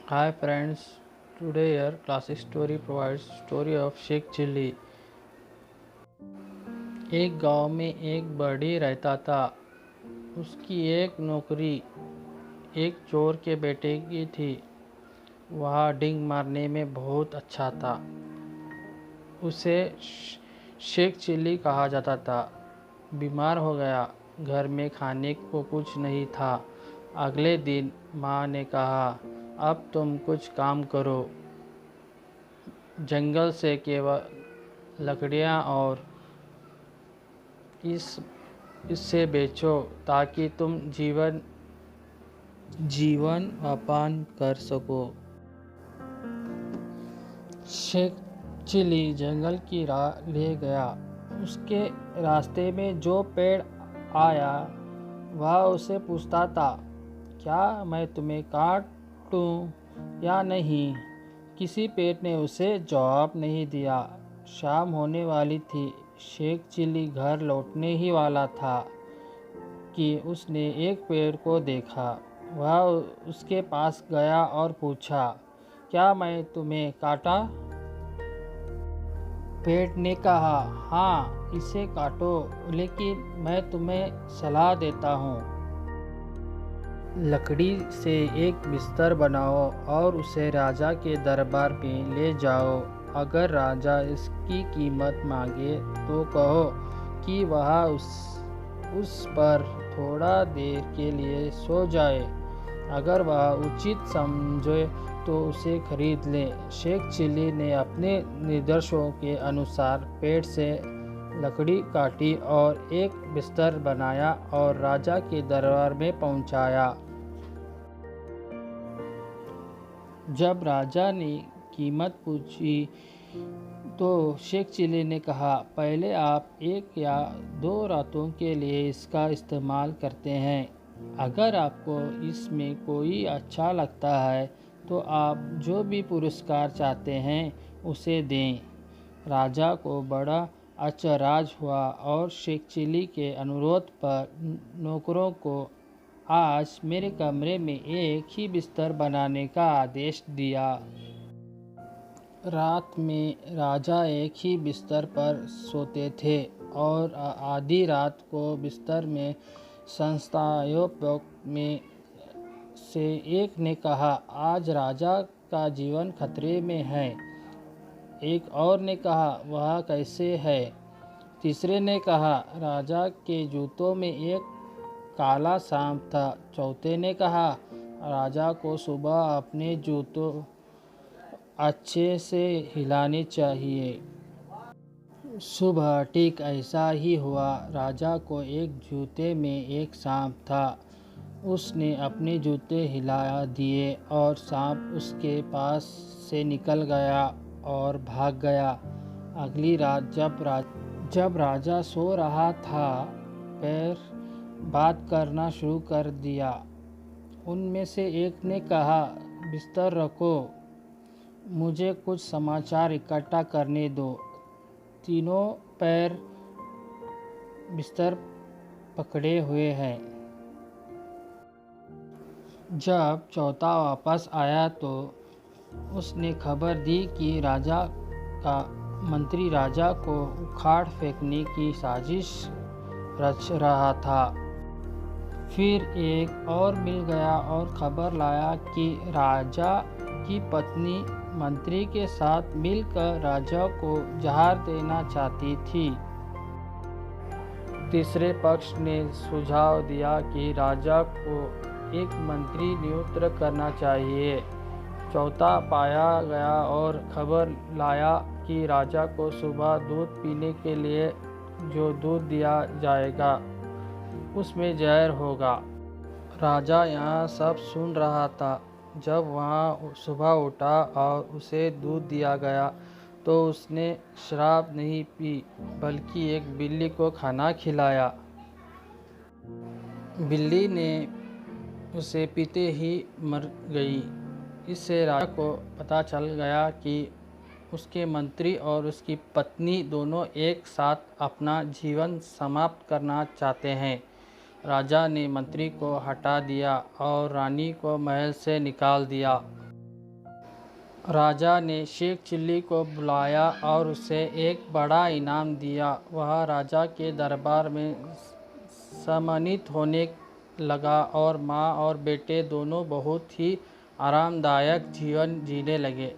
Hi friends, today our classic story provides story of Sheikh Chilli. एक गांव में एक बढ़ई रहता था। उसकी एक नौकरी एक चोर के बेटे की थी। वह डिंग मारने में बहुत अच्छा था। उसे शेख चिल्ली कहा जाता था। बीमार हो गया। घर में खाने को कुछ नहीं था। अगले दिन माँ ने कहा, अब तुम कुछ काम करो। जंगल से केवल लकड़ियाँ और इससे बेचो ताकि तुम जीवन यापन कर सको। शेख चिली जंगल की राह ले गया। उसके रास्ते में जो पेड़ आया वह उसे पूछता था, क्या मैं तुम्हें काटूं या नहीं। किसी पेड़ ने उसे जवाब नहीं दिया। शाम होने वाली थी। शेख चिली घर लौटने ही वाला था कि उसने एक पेड़ को देखा। वह उसके पास गया और पूछा, क्या मैं तुम्हें काटा। पेड़ ने कहा, हाँ इसे काटो, लेकिन मैं तुम्हें सलाह देता हूँ। लकड़ी से एक बिस्तर बनाओ और उसे राजा के दरबार में ले जाओ। अगर राजा इसकी कीमत मांगे तो कहो कि वह उस पर थोड़ा देर के लिए सो जाए। अगर वह उचित समझे तो उसे खरीद ले। शेख चिली ने अपने निर्देशों के अनुसार पेड़ से लकड़ी काटी और एक बिस्तर बनाया और राजा के दरबार में पहुंचाया। जब राजा ने कीमत पूछी तो शेख चिली ने कहा, पहले आप 1 या 2 रातों के लिए इसका इस्तेमाल करते हैं। अगर आपको इसमें कोई अच्छा लगता है तो आप जो भी पुरस्कार चाहते हैं उसे दें। राजा को बड़ा अचरज हुआ और शेख चिली के अनुरोध पर नौकरों को आज मेरे कमरे में एक ही बिस्तर बनाने का आदेश दिया। रात में राजा एक ही बिस्तर पर सोते थे और आधी रात को बिस्तर में संस्थायोपयोग में से एक ने कहा, आज राजा का जीवन खतरे में है। एक और ने कहा, वह कैसे है। तीसरे ने कहा, राजा के जूतों में एक काला सांप था। चौथे ने कहा, राजा को सुबह अपने जूतों अच्छे से हिलाने चाहिए। सुबह ठीक ऐसा ही हुआ। राजा को एक जूते में एक सांप था। उसने अपने जूते हिला दिए और सांप उसके पास से निकल गया और भाग गया। अगली रात जब राजा सो रहा था, पैर बात करना शुरू कर दिया। उनमें से एक ने कहा, बिस्तर रखो, मुझे कुछ समाचार इकट्ठा करने दो। तीनों पैर बिस्तर पकड़े हुए हैं। जब चौथा वापस आया तो उसने खबर दी कि राजा का मंत्री राजा को उखाड़ फेंकने की साजिश रच रहा था। फिर एक और मिल गया और खबर लाया कि राजा की पत्नी मंत्री के साथ मिलकर राजा को जहर देना चाहती थी। तीसरे पक्ष ने सुझाव दिया कि राजा को एक मंत्री नियुक्त करना चाहिए। चौथा पाया गया और खबर लाया कि राजा को सुबह दूध पीने के लिए जो दूध दिया जाएगा उसमें जहर होगा। राजा यह सब सुन रहा था। जब वह सुबह उठा और उसे दूध दिया गया तो उसने शराब नहीं पी बल्कि एक बिल्ली को खाना खिलाया। बिल्ली ने उसे पीते ही मर गई। इससे राजा को पता चल गया कि उसके मंत्री और उसकी पत्नी दोनों एक साथ अपना जीवन समाप्त करना चाहते हैं। राजा ने मंत्री को हटा दिया और रानी को महल से निकाल दिया। राजा ने शेख चिल्ली को बुलाया और उसे एक बड़ा इनाम दिया। वह राजा के दरबार में सम्मानित होने लगा और माँ और बेटे दोनों बहुत ही आरामदायक जीवन जीने लगे।